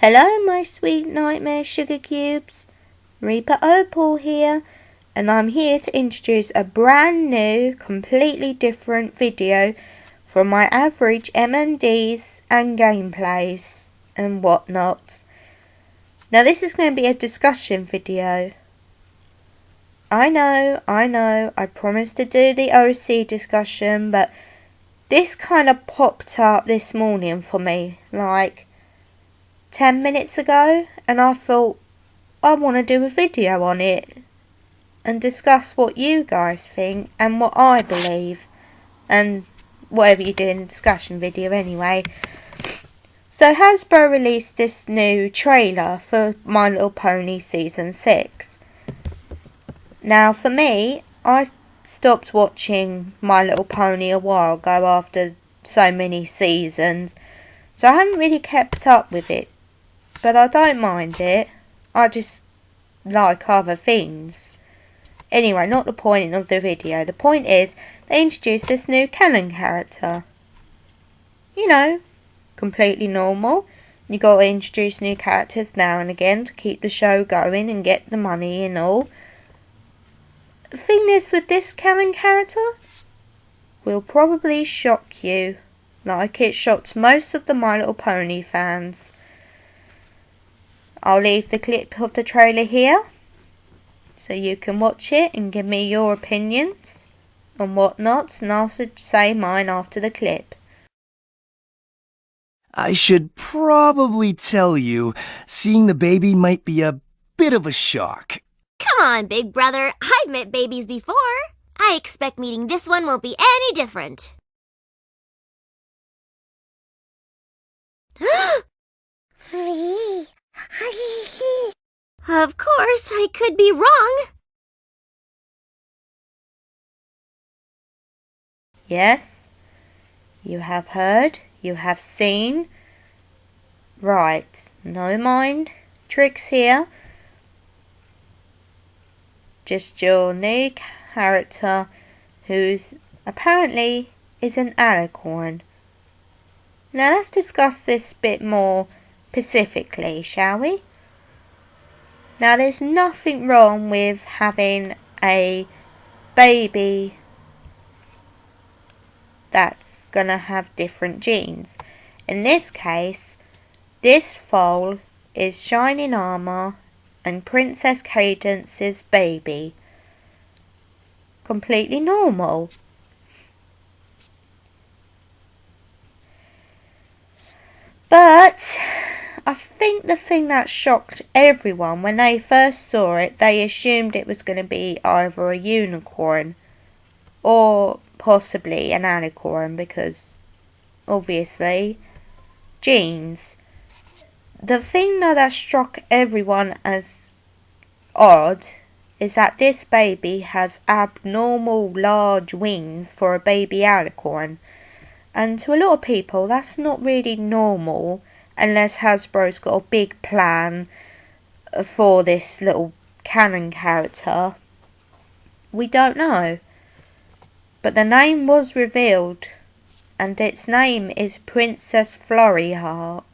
Hello my sweet nightmare sugar cubes, Reaper Opal here, and I'm here to introduce a brand new, completely different video from my average MMDs and gameplays and whatnot. Now this is going to be a discussion video. I know, I promised to do the OC discussion, but this kind of popped up this morning for me, like 10 minutes ago, and I thought I want to do a video on it and discuss what you guys think and what I believe, and whatever you do in the discussion video anyway. So Hasbro released this new trailer for My Little Pony Season 6. Now for me, I stopped watching My Little Pony a while ago after so many seasons, so I haven't really kept up with it. But I don't mind it, I just like other things. Anyway, not the point of the video. The point is, they introduced this new Canon character. You know, completely normal. You got to introduce new characters now and again to keep the show going and get the money and all. The thing is, with this Canon character, will probably shock you, like it shocked most of the My Little Pony fans. I'll leave the clip of the trailer here, so you can watch it and give me your opinions and whatnot, and I'll say mine after the clip. I should probably tell you, seeing the baby might be a bit of a shock. Come on, big brother. I've met babies before. I expect meeting this one won't be any different. Of course, I could be wrong. Yes, you have heard, you have seen. Right, no mind tricks here. Just your new character, who apparently is an Alicorn. Now let's discuss this bit more specifically, shall we? Now there's nothing wrong with having a baby that's gonna have different genes. In this case, this foal is Shining Armour and Princess Cadence's baby. Completely normal. But I think the thing that shocked everyone when they first saw it, they assumed it was going to be either a unicorn or possibly an alicorn, because obviously genes. The thing though that struck everyone as odd is that this baby has abnormal large wings for a baby alicorn, and to a lot of people that's not really normal unless Hasbro's got a big plan for this little Canon character. We don't know. But the name was revealed, and its name is Princess Flurry Heart.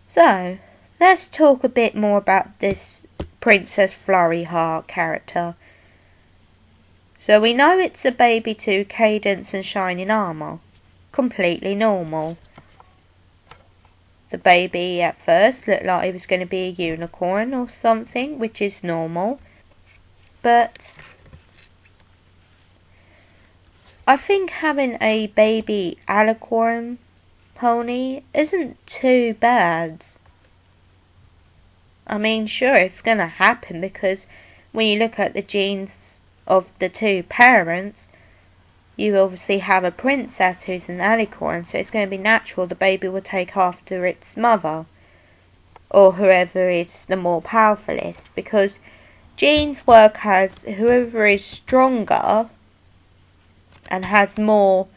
So, let's talk a bit more about this Princess Flurry Heart character. So we know it's a baby to Cadence and Shining Armour. Completely normal. The baby at first looked like it was going to be a unicorn or something, which is normal. But I think having a baby alicorn pony isn't too bad. I mean, sure, it's going to happen because when you look at the genes of the two parents, you obviously have a princess who's an alicorn, so it's going to be natural the baby will take after its mother, or whoever is the more powerfulest, because genes work as whoever is stronger and has more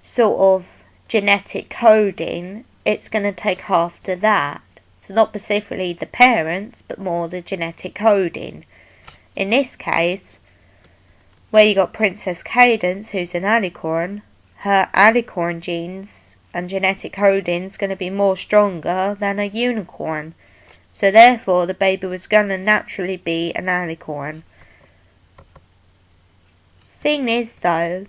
sort of genetic coding, it's going to take after that. So not specifically the parents, but more the genetic coding. In this case, where you got Princess Cadence, who's an Alicorn, her Alicorn genes and genetic coding is going to be more stronger than a unicorn. So therefore the baby was going to naturally be an alicorn. Thing is though,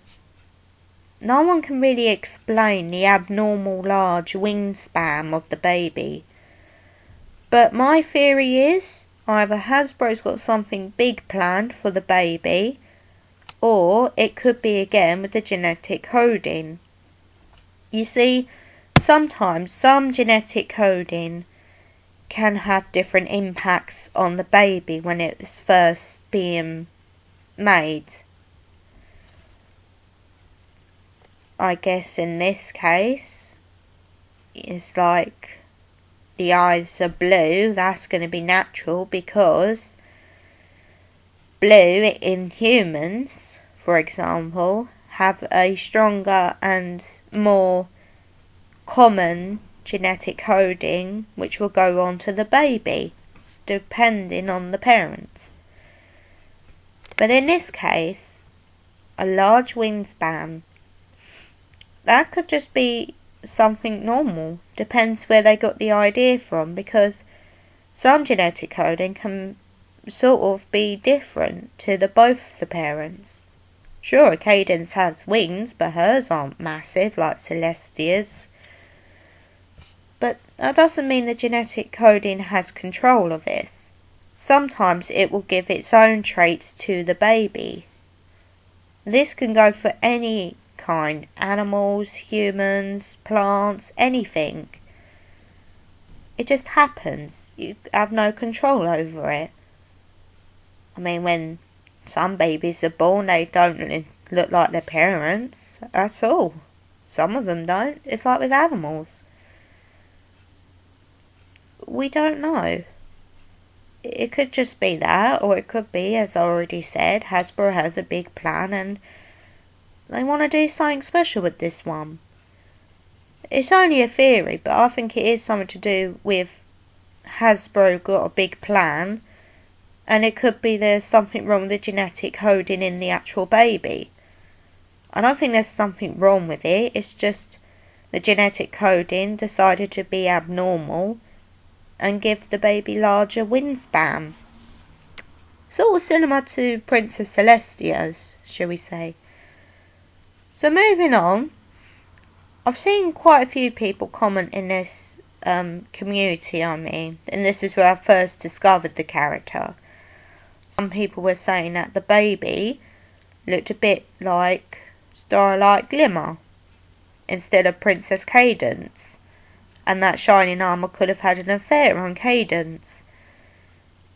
no one can really explain the abnormal large wingspan of the baby. But my theory is either Hasbro's got something big planned for the baby, or it could be again with the genetic coding. You see, sometimes some genetic coding can have different impacts on the baby when it's first being made. I guess in this case, it's like the eyes are blue. That's going to be natural because blue in humans, for example, have a stronger and more common genetic coding which will go on to the baby, depending on the parents. But in this case, a large wingspan, that could just be something normal. Depends where they got the idea from, because some genetic coding can sort of be different to both the parents. Sure, Cadence has wings, but hers aren't massive like Celestia's. But that doesn't mean the genetic coding has control of this. Sometimes it will give its own traits to the baby. This can go for any kind, animals, humans, plants, anything. It just happens. You have no control over it. I mean, when some babies are born, they don't look like their parents at all. Some of them don't. It's like with animals. We don't know. It could just be that, or it could be, as I already said, Hasbro has a big plan and they want to do something special with this one. It's only a theory, but I think it is something to do with Hasbro got a big plan, and it could be there's something wrong with the genetic coding in the actual baby. I don't think there's something wrong with it, it's just the genetic coding decided to be abnormal and give the baby larger wingspan. Sort of similar to Princess Celestia's, shall we say. So moving on, I've seen quite a few people comment in this community, and this is where I first discovered the character. Some people were saying that the baby looked a bit like Starlight Glimmer instead of Princess Cadence, and that Shining Armour could have had an affair on Cadence.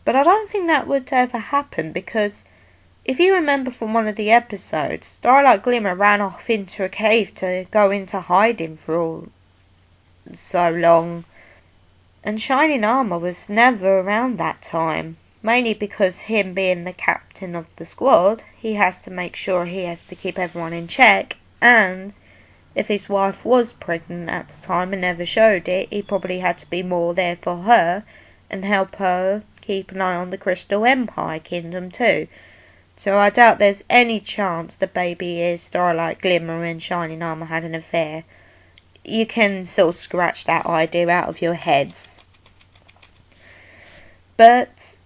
But I don't think that would ever happen, because if you remember from one of the episodes, Starlight Glimmer ran off into a cave to go into hiding for so long, and Shining Armour was never around that time, mainly because him being the captain of the squad, he has to make sure he has to keep everyone in check, and if his wife was pregnant at the time and never showed it, he probably had to be more there for her and help her keep an eye on the Crystal Empire Kingdom too. So I doubt there's any chance the baby is Starlight Glimmer and Shining Armour had an affair. You can sort of scratch that idea out of your heads. But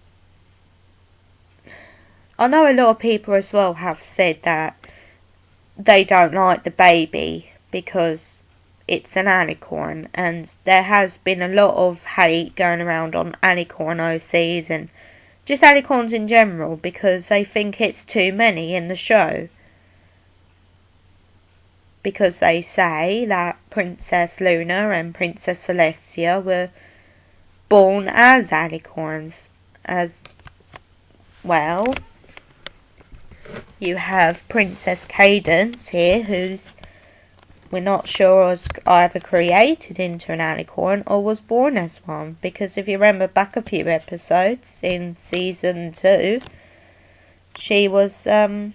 I know a lot of people as well have said that they don't like the baby because it's an Alicorn, and there has been a lot of hate going around on Alicorn OCs and just Alicorns in general, because they think it's too many in the show. Because they say that Princess Luna and Princess Celestia were born as Alicorns. As well, you have Princess Cadence here, who's we're not sure was either created into an Alicorn or was born as one, because if you remember back a few episodes in season 2, she was a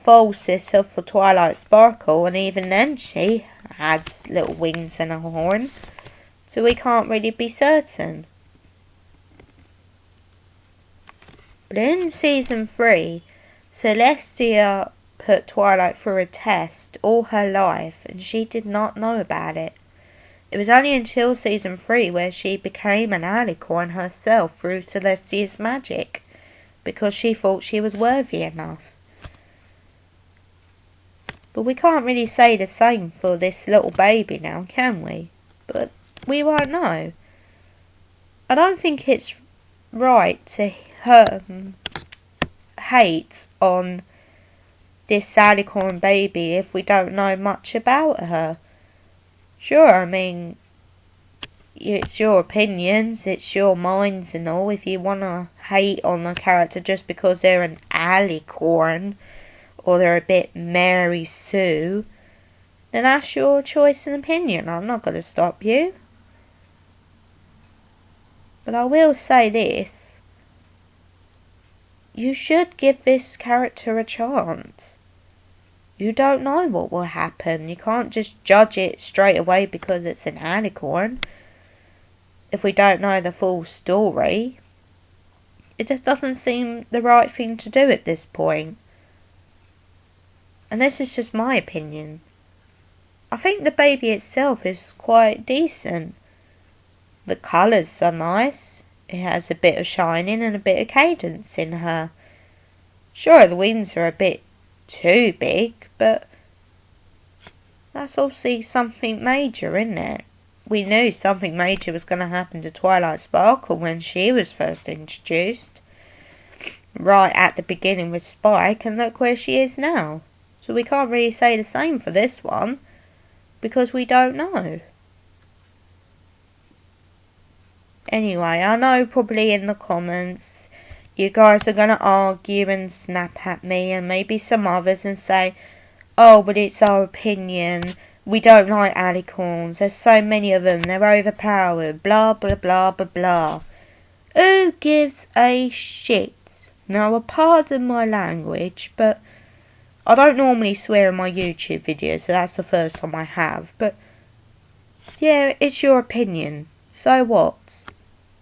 full sister for Twilight Sparkle, and even then she had little wings and a horn, so we can't really be certain. But in season 3, Celestia put Twilight through a test all her life, and she did not know about it. It was only until season 3 where she became an Alicorn herself through Celestia's magic, because she thought she was worthy enough. But we can't really say the same for this little baby now, can we? But we won't know. I don't think it's right to hate on this Alicorn baby if we don't know much about her. Sure, I mean, it's your opinions, it's your minds and all. If you want to hate on a character just because they're an Alicorn, or they're a bit Mary Sue, then that's your choice and opinion. I'm not going to stop you. But I will say this. You should give this character a chance. You don't know what will happen. You can't just judge it straight away because it's an Alicorn. If we don't know the full story. It just doesn't seem the right thing to do at this point. And this is just my opinion. I think the baby itself is quite decent. The colours are nice. It has a bit of shining and a bit of cadence in her. Sure, the wings are a bit too big, but that's obviously something major, isn't it? We knew something major was going to happen to Twilight Sparkle when she was first introduced. Right at the beginning with Spike, and look where she is now. So we can't really say the same for this one, because we don't know. Anyway, I know probably in the comments you guys are going to argue and snap at me and maybe some others and say, oh, but it's our opinion, we don't like Alicorns, there's so many of them, they're overpowered, blah blah blah blah blah. Who gives a shit? Now, pardon my language, but I don't normally swear in my YouTube videos, so that's the first time I have, but yeah, it's your opinion, so what?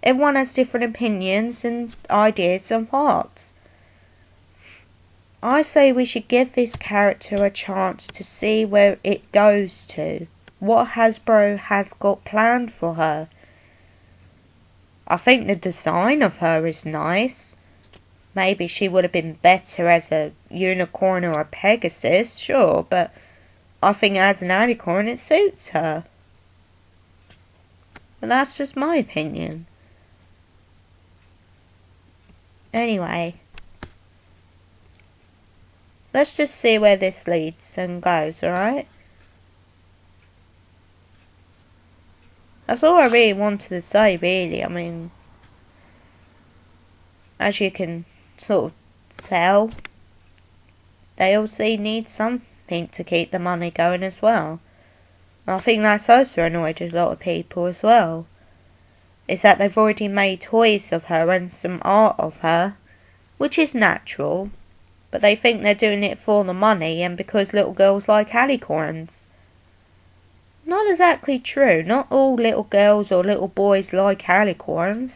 Everyone has different opinions and ideas and thoughts. I say we should give this character a chance to see where it goes to, what Hasbro has got planned for her. I think the design of her is nice. Maybe she would have been better as a unicorn or a Pegasus, sure, but I think as an Alicorn it suits her. But that's just my opinion. Anyway, let's just see where this leads and goes, alright? That's all I really wanted to say, really. I mean, as you can sort of tell, they obviously need something to keep the money going as well. And I think that's also annoyed a lot of people as well. Is that they've already made toys of her and some art of her, which is natural, but they think they're doing it for the money and because little girls like Alicorns. Not exactly true. Not all little girls or little boys like Alicorns.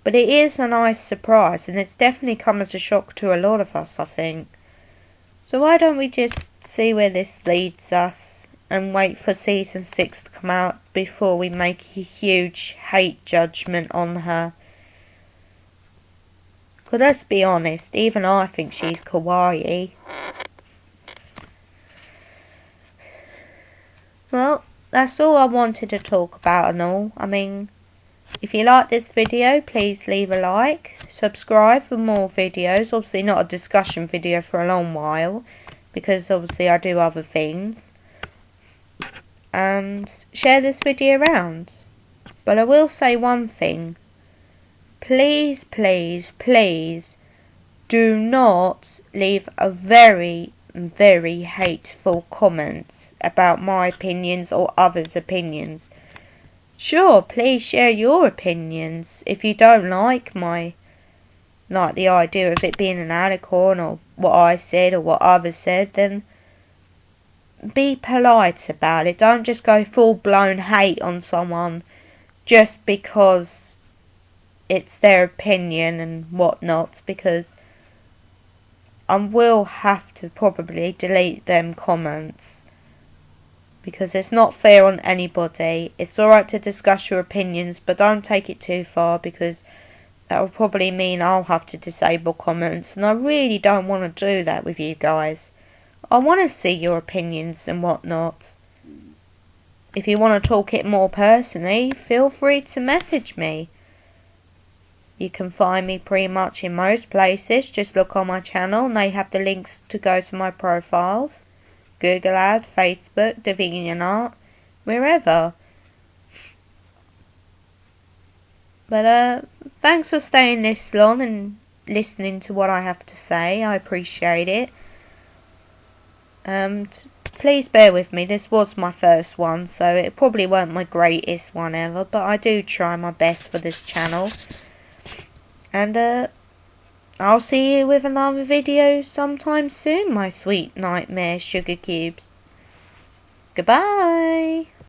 But it is a nice surprise, and it's definitely come as a shock to a lot of us, I think. So why don't we just see where this leads us and wait for season 6 to come out before we make a huge hate judgment on her. Because let's be honest, even I think she's kawaii. Well, that's all I wanted to talk about and all. I mean, if you like this video, please leave a like, subscribe for more videos. Obviously not a discussion video for a long while, because obviously I do other things. And share this video around. But I will say one thing. Please, please, please do not leave a very, very hateful comments about my opinions or others' opinions. Sure, please share your opinions. If you don't like the idea of it being an Alicorn or what I said or what others said, then be polite about it. Don't just go full-blown hate on someone just because it's their opinion and whatnot, because I will have to probably delete them comments, because it's not fair on anybody. It's alright to discuss your opinions, but don't take it too far, because that will probably mean I'll have to disable comments, and I really don't want to do that with you guys. I want to see your opinions and whatnot. If you want to talk it more personally, feel free to message me. You can find me pretty much in most places. Just look on my channel and they have the links to go to my profiles. Google Ad, Facebook, DeviantArt, wherever. But thanks for staying this long and listening to what I have to say. I appreciate it. Please bear with me. This was my first one, so it probably weren't my greatest one ever, but I do try my best for this channel. And I'll see you with another video sometime soon, my sweet nightmare sugar cubes. Goodbye.